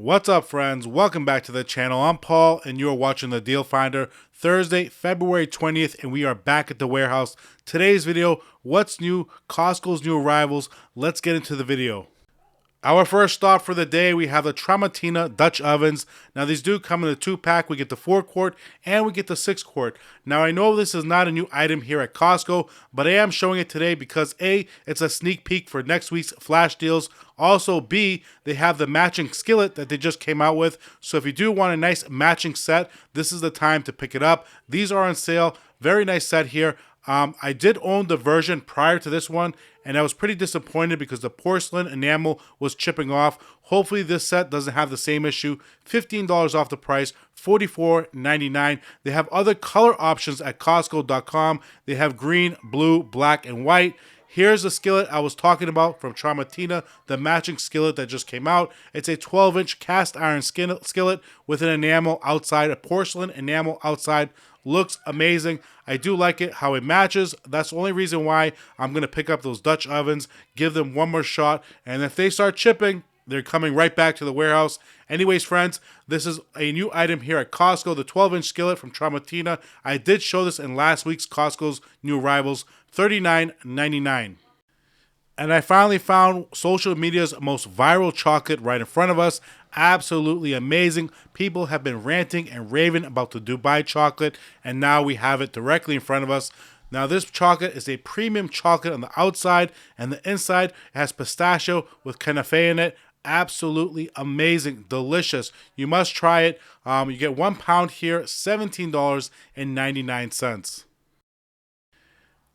What's up, friends? Welcome back to the channel. I'm Paul, and you're watching The Deal Finder. Thursday, February 20th, and we are back at the warehouse. Today's video, what's new? Costco's new arrivals. Let's get into the video. Our first stop for the day, we have the Tramontina Dutch ovens. Now, these do come in a 2-pack. We get the 4-quart and we get the 6-quart. Now, I know this is not a new item here at Costco, but I am showing it today because A, it's a sneak peek for next week's flash deals. Also, B, they have the matching skillet that they just came out with. So if you do want a nice matching set, this is the time to pick it up. These are on sale. Very nice set here. I did own the version prior to this one, and I was pretty disappointed because the porcelain enamel was chipping off. Hopefully this set doesn't have the same issue. $15 off the price, $44.99. They have other color options at Costco.com. They have green, blue, black, and white. Here's the skillet I was talking about from Tramontina, the matching skillet that just came out. It's a 12-inch cast iron skillet with an enamel outside, a porcelain enamel outside. Looks amazing. I do like it, how it matches. That's the only reason why I'm going to pick up those Dutch ovens, give them one more shot, and if they start chipping, they're coming right back to the warehouse. Anyways, friends, this is a new item here at Costco, the 12-inch skillet from Tramontina. I did show this in last week's Costco's new arrivals, $39.99. And I finally found social media's most viral chocolate right in front of us. Absolutely amazing. People have been ranting and raving about the Dubai chocolate, and now we have it directly in front of us. Now, this chocolate is a premium chocolate on the outside, and the inside has pistachio with canapé in it. Absolutely amazing, delicious. You must try it. You get 1 pound here, $17.99.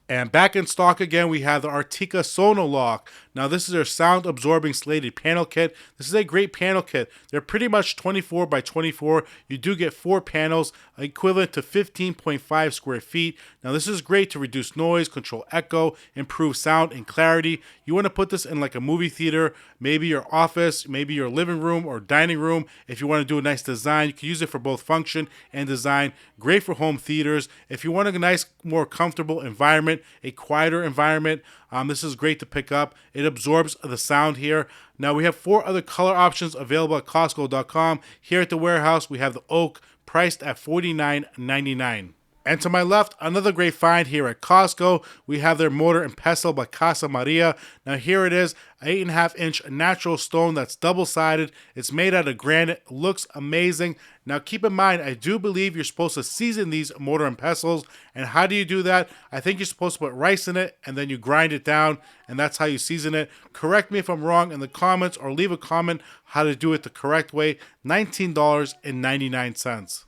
And back in stock again, we have the Artica Sonolock. Now, this is their sound-absorbing slated panel kit. This is a great panel kit. They're pretty much 24 by 24. You do get 4 panels, equivalent to 15.5 square feet. Now, this is great to reduce noise, control echo, improve sound and clarity. You want to put this in like a movie theater, maybe your office, maybe your living room or dining room. If you want to do a nice design, you can use it for both function and design. Great for home theaters. If you want a nice, more comfortable environment, a quieter environment, this is great to pick up. It absorbs the sound here. Now, we have 4 other color options available at Costco.com. Here at the warehouse, we have the oak, priced at $49.99. And to my left, another great find here at Costco. We have their mortar and pestle by Casa Maria. Now, here it is, 8.5-inch natural stone that's double-sided. It's made out of granite. Looks amazing. Now, keep in mind, I do believe you're supposed to season these mortar and pestles. And how do you do that? I think you're supposed to put rice in it, and then you grind it down, and that's how you season it. Correct me if I'm wrong in the comments, or leave a comment how to do it the correct way. $19.99.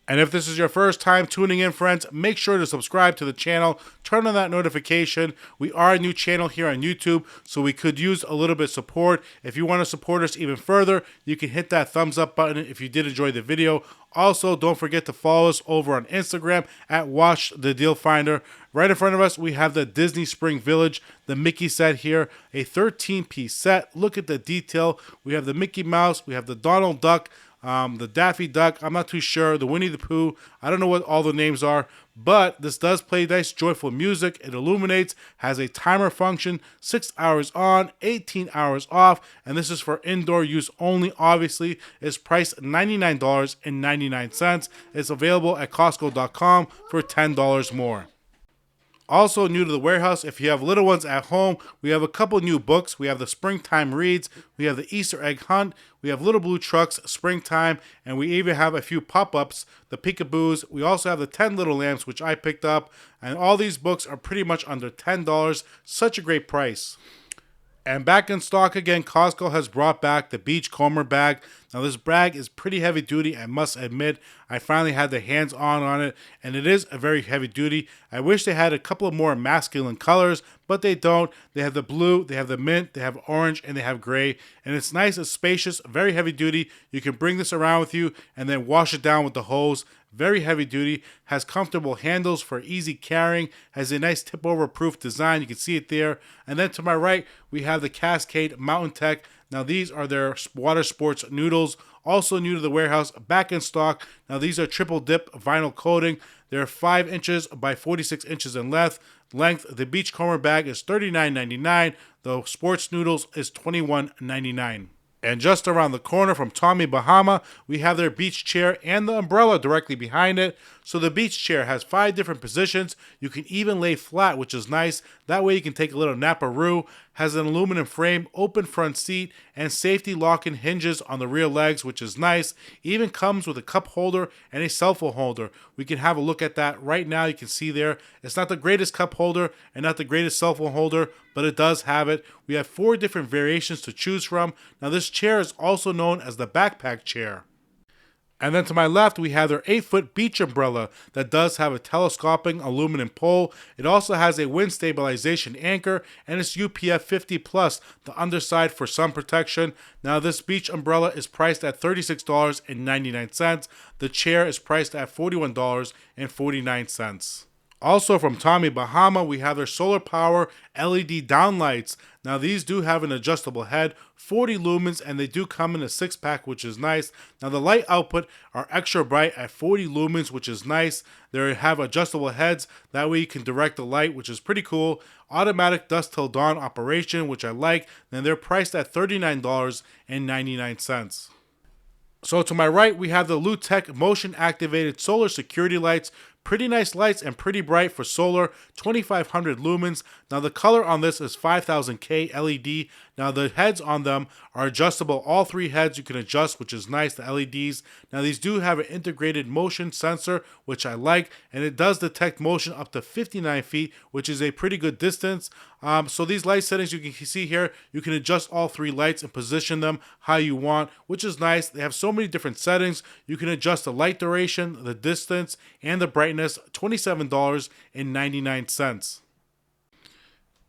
And if this is your first time tuning in, friends, make sure to subscribe to the channel. Turn on that notification. We are a new channel here on YouTube, so we could use a little bit of support. If you want to support us even further, you can hit that thumbs up button if you did enjoy the video. Also, don't forget to follow us over on Instagram at Watch the Deal Finder. Right in front of us, we have the Disney Spring Village, the Mickey set here, a 13-piece set. Look at the detail. We have the Mickey Mouse, we have the Donald Duck, the Daffy Duck, I'm not too sure, the Winnie the Pooh, I don't know what all the names are, but this does play nice, joyful music. It illuminates, has a timer function, 6 hours on, 18 hours off, and this is for indoor use only, obviously. It's priced $99.99. It's available at Costco.com for $10 more. Also new to the warehouse, if you have little ones at home, we have a couple new books. We have the Springtime Reads, we have the Easter Egg Hunt, we have Little Blue Trucks, Springtime, and we even have a few pop-ups, the Peekaboos. We also have the 10 Little Lambs, which I picked up, and all these books are pretty much under $10. Such a great price. And back in stock again, Costco has brought back the Beachcomber bag. Now, this bag is pretty heavy duty, I must admit. I finally had the hands on it, and it is a very heavy duty. I wish they had a couple of more masculine colors, but they don't. They have the blue, they have the mint, they have orange, and they have gray. And it's nice, it's spacious, very heavy duty. You can bring this around with you and then wash it down with the hose. Very heavy duty, has comfortable handles for easy carrying, has a nice tip over proof design, you can see it there. And then to my right, we have the Cascade Mountain Tech. Now, these are their water sports noodles, also new to the warehouse, back in stock. Now, these are triple dip vinyl coating. They're 5 inches by 46 inches in length. The Beachcomber bag is $39.99. The sports noodles is $21.99. And just around the corner from Tommy Bahama, we have their beach chair and the umbrella directly behind it. So the beach chair has 5 different positions. You can even lay flat, which is nice. That way you can take a little naparoo. Has an aluminum frame, open front seat, and safety lock-in hinges on the rear legs, which is nice. Even comes with a cup holder and a cell phone holder. We can have a look at that right now. You can see there. It's not the greatest cup holder and not the greatest cell phone holder, but it does have it. We have 4 different variations to choose from. Now this chair is also known as the backpack chair. And then to my left, we have their 8-foot beach umbrella that does have a telescoping aluminum pole. It also has a wind stabilization anchor and it's UPF 50 plus, the underside for sun protection. Now this beach umbrella is priced at $36.99. The chair is priced at $41.49. Also from Tommy Bahama, we have their solar power LED downlights. Now these do have an adjustable head, 40 lumens, and they do come in a 6-pack, which is nice. Now the light output are extra bright at 40 lumens, which is nice. They have adjustable heads, that way you can direct the light, which is pretty cool. Automatic dusk till dawn operation, which I like, and they're priced at $39.99. So to my right, we have the Lutech motion activated solar security lights. Pretty nice lights and pretty bright for solar, 2500 lumens. Now the color on this is 5000K LED. Now the heads on them are adjustable. All 3 heads you can adjust, which is nice, the LEDs. Now these do have an integrated motion sensor, which I like, and it does detect motion up to 59 feet, which is a pretty good distance. So these light settings you can see here, you can adjust all 3 lights and position them how you want, which is nice. They have so many different settings. You can adjust the light duration, the distance, and the brightness, $27.99.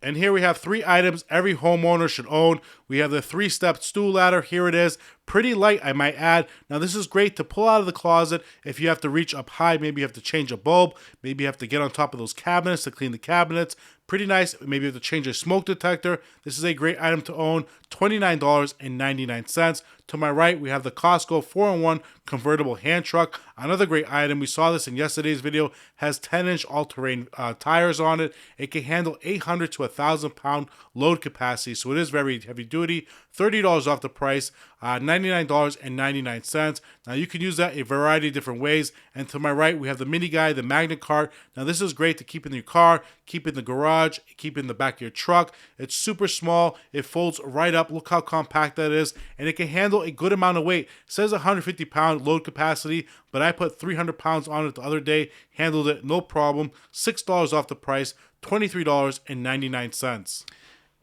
And here we have 3 items every homeowner should own. We have the 3-step stool ladder. Here it is. Pretty light, I might add. Now this is great to pull out of the closet if you have to reach up high. Maybe you have to change a bulb. Maybe you have to get on top of those cabinets to clean the cabinets. Pretty nice. Maybe you have to change a smoke detector. This is a great item to own. $29.99. To my right, we have the Costco 4-in-1 convertible hand truck. Another great item. We saw this in yesterday's video. Has 10-inch all-terrain tires on it. It can handle 800 to 1,000 pound load capacity, so it is very heavy duty. $30 off the price, $99.99. Now you can use that a variety of different ways. And to my right, we have the mini guy, the magnet cart. Now this is great to keep in your car, keep in the garage, keep in the back of your truck. It's super small. It folds right up. Look how compact that is. And it can handle a good amount of weight. It says 150 pound load capacity, but I put 300 pounds on it the other day. Handled it, no problem. $6 off the price, $23.99.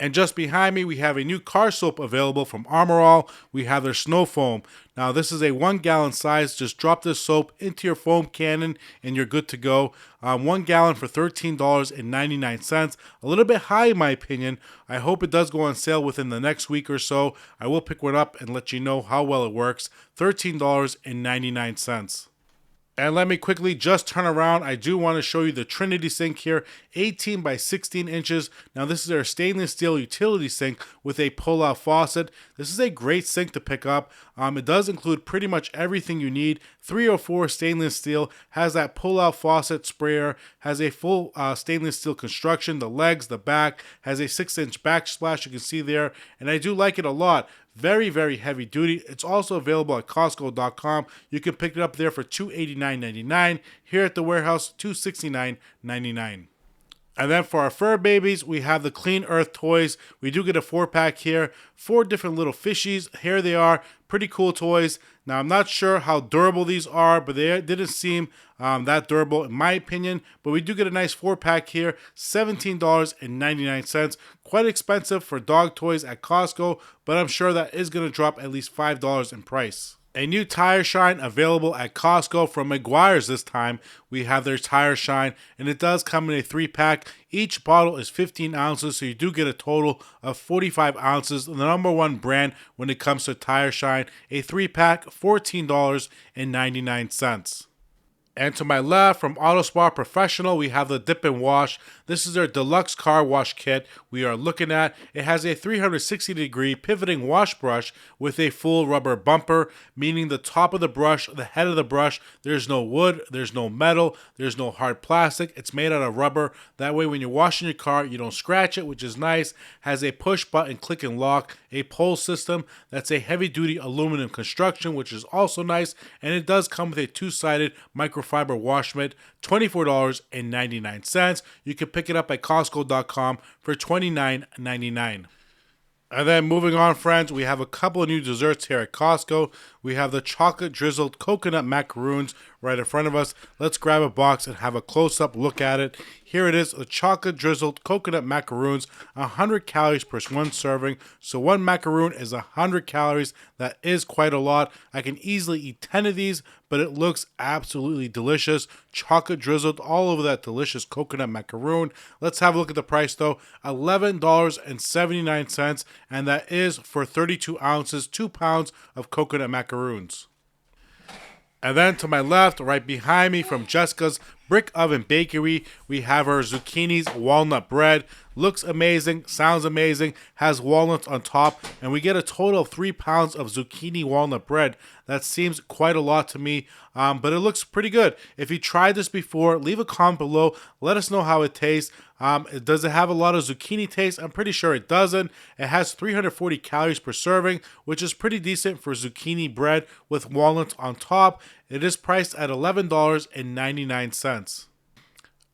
And just behind me, we have a new car soap available from Armor All. We have their Snow Foam. Now, this is a 1-gallon size. Just drop this soap into your foam cannon and you're good to go. 1 gallon for $13.99. A little bit high in my opinion. I hope it does go on sale within the next week or so. I will pick one up and let you know how well it works. $13.99. And let me quickly just turn around. I do want to show you the Trinity sink here, 18 by 16 inches. Now this is their stainless steel utility sink with a pull-out faucet. This is a great sink to pick up. It does include pretty much everything you need. 304 stainless steel, has that pull-out faucet sprayer, has a full stainless steel construction, the legs, the back, has a 6-inch backsplash you can see there, and I do like it a lot. Very, very heavy duty. It's also available at Costco.com. You can pick it up there for $289.99. Here at the warehouse, $269.99. And then for our fur babies, we have the Clean Earth toys. We do get a 4-pack here. 4 different little fishies. Here they are. Pretty cool toys. Now, I'm not sure how durable these are, but they didn't seem that durable in my opinion. But we do get a nice 4-pack here. $17.99. Quite expensive for dog toys at Costco, but I'm sure that is going to drop at least $5 in price. A new tire shine available at Costco from Meguiar's this time. We have their tire shine, and it does come in a 3-pack. Each bottle is 15 ounces, so you do get a total of 45 ounces. The #1 brand when it comes to tire shine. A 3-pack, $14.99. And to my left, from Auto Spa Professional, we have the Dip and Wash. This is their deluxe car wash kit we are looking at. It has a 360-degree pivoting wash brush with a full rubber bumper, meaning the top of the brush, the head of the brush, there's no wood, there's no metal, there's no hard plastic. It's made out of rubber. That way when you're washing your car, you don't scratch it, which is nice. Has a push button click and lock, a pull system. That's a heavy-duty aluminum construction, which is also nice. And it does come with a two-sided microfiber wash mitt, $24.99. You can pick it up at Costco.com for $29.99. And then moving on, friends, we have a couple of new desserts here at Costco. We have the chocolate drizzled coconut macaroons right in front of us. Let's grab a box and have a close-up look at it. Here it is, the chocolate drizzled coconut macaroons, 100 calories per one serving. So one macaroon is 100 calories. That is quite a lot. I can easily eat 10 of these, but it looks absolutely delicious. Chocolate drizzled all over that delicious coconut macaroon. Let's have a look at the price though. $11.79, and that is for 32 ounces, 2 pounds of coconut macaroons. And then to my left, right behind me from Jessica's Brick Oven Bakery, we have our zucchinis walnut bread. Looks amazing, sounds amazing, has walnuts on top, and we get a total of 3 pounds of zucchini walnut bread. That seems quite a lot to me, but it looks pretty good. If you tried this before, leave a comment below. Let us know how it tastes. Does it have a lot of zucchini taste? I'm pretty sure it doesn't. It has 340 calories per serving, which is pretty decent for zucchini bread with walnuts on top. It is priced at $11.99.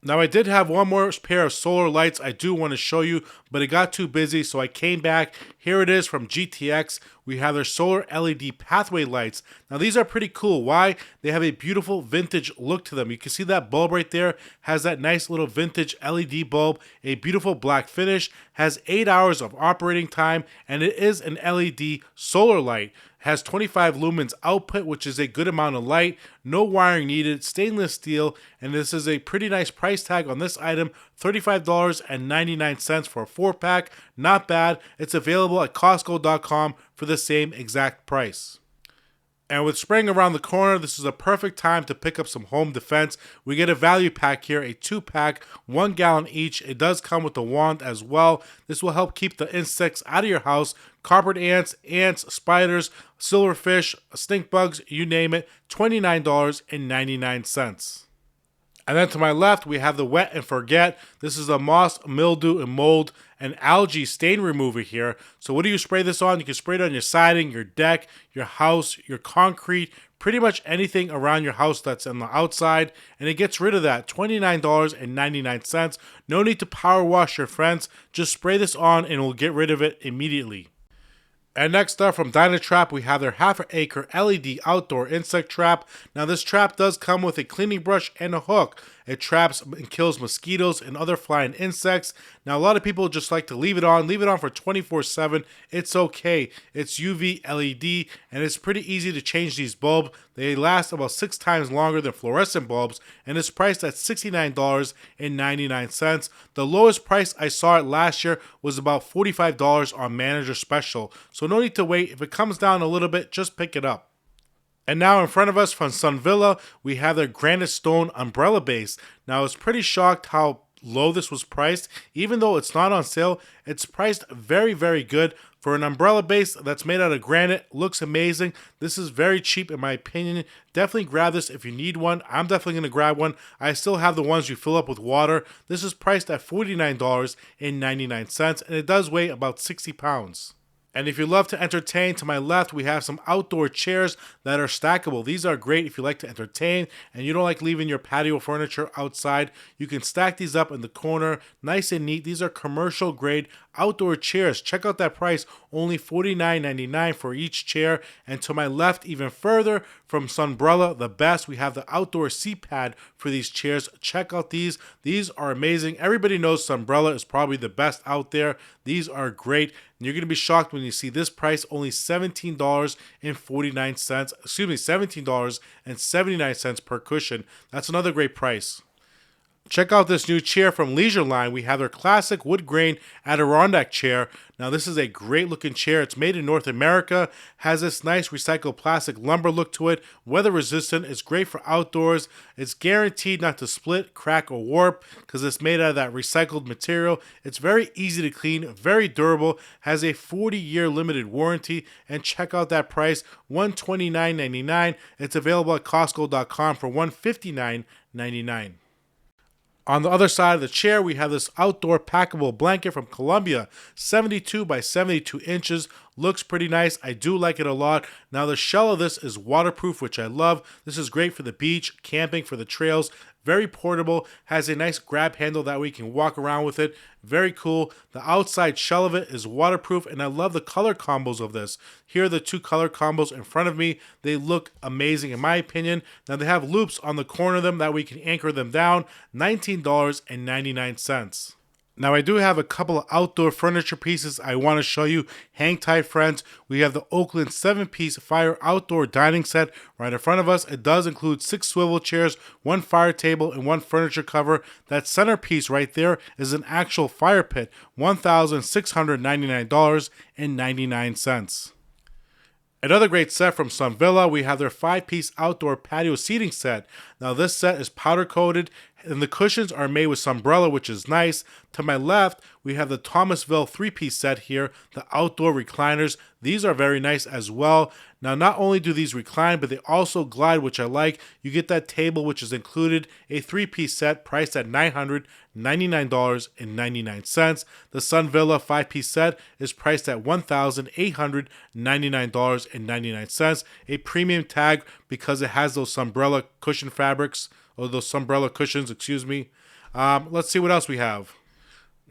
Now, I did have one more pair of solar lights I do want to show you, but it got too busy, so I came back. Here it is from GTX. We have their solar LED pathway lights. Now, these are pretty cool. Why? They have a beautiful vintage look to them. You can see that bulb right there has that nice little vintage LED bulb, a beautiful black finish, has 8 hours of operating time, and it is an LED solar light. Has 25 lumens output, which is a good amount of light, no wiring needed, stainless steel, and this is a pretty nice price tag on this item, $35.99 for a 4-pack. Not bad. It's available at Costco.com for the same exact price. And with spring around the corner, this is a perfect time to pick up some home defense. We get a value pack here, a 2-pack, 1 gallon each. It does come with a wand as well. This will help keep the insects out of your house. Carpet ants, spiders, silverfish, stink bugs, you name it, $29.99. And then to my left, we have the Wet and Forget. This is a moss, mildew, and mold and algae stain remover here. So what do you spray this on? You can spray it on your siding, your deck, your house, your concrete, pretty much anything around your house that's on the outside, and it gets rid of that. $29.99. No need to power wash your friends. Just spray this on and it will get rid of it immediately. And next up from Dynatrap, we have their half-acre LED outdoor insect trap. Now this trap does come with a cleaning brush and a hook. It traps and kills mosquitoes and other flying insects. Now a lot of people just like to leave it on for 24/7. It's okay. It's UV LED and it's pretty easy to change these bulbs. They last about 6 times longer than fluorescent bulbs, and it's priced at $69.99. The lowest price I saw it last year was about $45 on Manager Special. So no need to wait. If it comes down a little bit, just pick it up. And now in front of us from Sun Villa, we have their granite stone umbrella base. Now I was pretty shocked how low this was priced. Even though it's not on sale, it's priced very, very good. For an umbrella base that's made out of granite, looks amazing. This is very cheap in my opinion. Definitely grab this if you need one. I'm definitely going to grab one. I still have the ones you fill up with water. This is priced at $49.99 and it does weigh about 60 pounds. And if you love to entertain, to my left, we have some outdoor chairs that are stackable. These are great if you like to entertain and you don't like leaving your patio furniture outside. You can stack these up in the corner, nice and neat. These are commercial grade outdoor chairs. Check out that price, only $49.99 for each chair. And to my left, even further, from Sunbrella, the best, we have the outdoor seat pad for these chairs. Check out these. These are amazing. Everybody knows Sunbrella is probably the best out there. These are great. And you're going to be shocked when you see this price, only $17.49. Excuse me, $17.79 per cushion. That's another great price. Check out this new chair from Leisure Line. We have their classic wood grain Adirondack chair. Now this is a great looking chair. It's made in North America, has this nice recycled plastic lumber look to it, weather resistant, it's great for outdoors, it's guaranteed not to split, crack, or warp because it's made out of that recycled material. It's very easy to clean, very durable, has a 40-year limited warranty, and check out that price, $129.99. It's available at Costco.com for $159.99. On the other side of the chair, we have this outdoor packable blanket from Columbia, 72 by 72 inches. Looks pretty nice. I do like it a lot. Now, the shell of this is waterproof, which I love. This is great for the beach, camping, for the trails. Very portable. Has a nice grab handle that way you can walk around with it. Very cool. The outside shell of it is waterproof, and I love the color combos of this. Here are the two color combos in front of me. They look amazing in my opinion. Now, they have loops on the corner of them that we can anchor them down. $19.99. Now, I do have a couple of outdoor furniture pieces I want to show you. Hang tight, friends. We have the Oakland 7-piece fire outdoor dining set right in front of us. It does include 6 swivel chairs, 1 fire table, and 1 furniture cover. That centerpiece right there is an actual fire pit, $1,699.99. Another great set from Sun Villa, we have their 5-piece outdoor patio seating set. Now this set is powder coated and the cushions are made with Sunbrella, which is nice. To my left, we have the Thomasville 3-piece set here, the outdoor recliners. These are very nice as well. Now, not only do these recline, but they also glide, which I like. You get that table, which is included, a 3-piece set priced at $999.99. The Sun Villa 5-piece set is priced at $1,899.99. A premium tag because it has those Sunbrella cushion fabrics, or those Sunbrella cushions, excuse me. Let's see what else we have.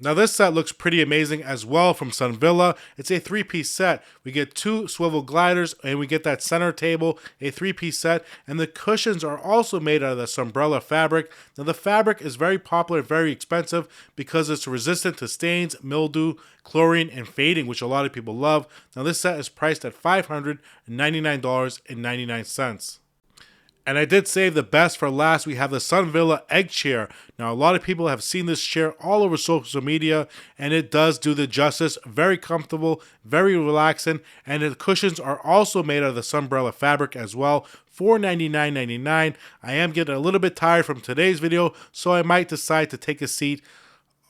Now this set looks pretty amazing as well from Sun Villa. It's a 3-piece set. We get 2 swivel gliders and we get that center table, a 3-piece set, and the cushions are also made out of the Sunbrella fabric. Now the fabric is very popular, very expensive because it's resistant to stains, mildew, chlorine, and fading, which a lot of people love. Now this set is priced at $599.99. And I did save the best for last. We have the Sun Villa egg chair. Now, a lot of people have seen this chair all over social media, and it does do the justice. Very comfortable, very relaxing, and the cushions are also made out of the Sunbrella fabric as well. $499.99. I am getting a little bit tired from today's video, so I might decide to take a seat.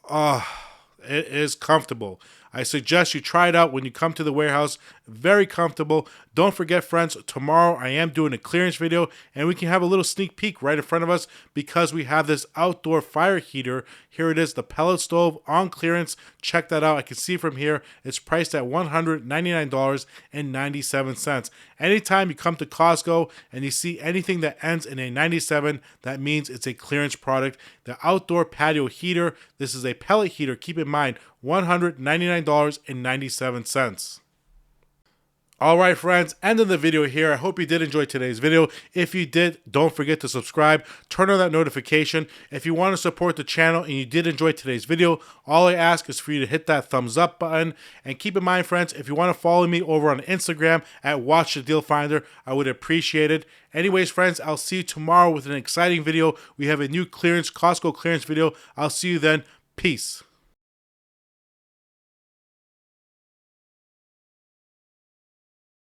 It is comfortable. I suggest you try it out when you come to the warehouse. Very comfortable. Don't forget, friends, tomorrow I am doing a clearance video and we can have a little sneak peek right in front of us because we have this outdoor fire heater. Here it is, the pellet stove on clearance. Check that out. I can see from here it's priced at $199.97. Anytime you come to Costco and you see anything that ends in a 97, that means it's a clearance product. The outdoor patio heater, this is a pellet heater. Keep in mind, $199.97. Alright friends, end of the video here. I hope you did enjoy today's video. If you did, don't forget to subscribe. Turn on that notification. If you want to support the channel and you did enjoy today's video, all I ask is for you to hit that thumbs up button. And keep in mind, friends, if you want to follow me over on Instagram at Watch the Deal Finder, I would appreciate it. Anyways, friends, I'll see you tomorrow with an exciting video. We have a new Costco clearance video. I'll see you then. Peace.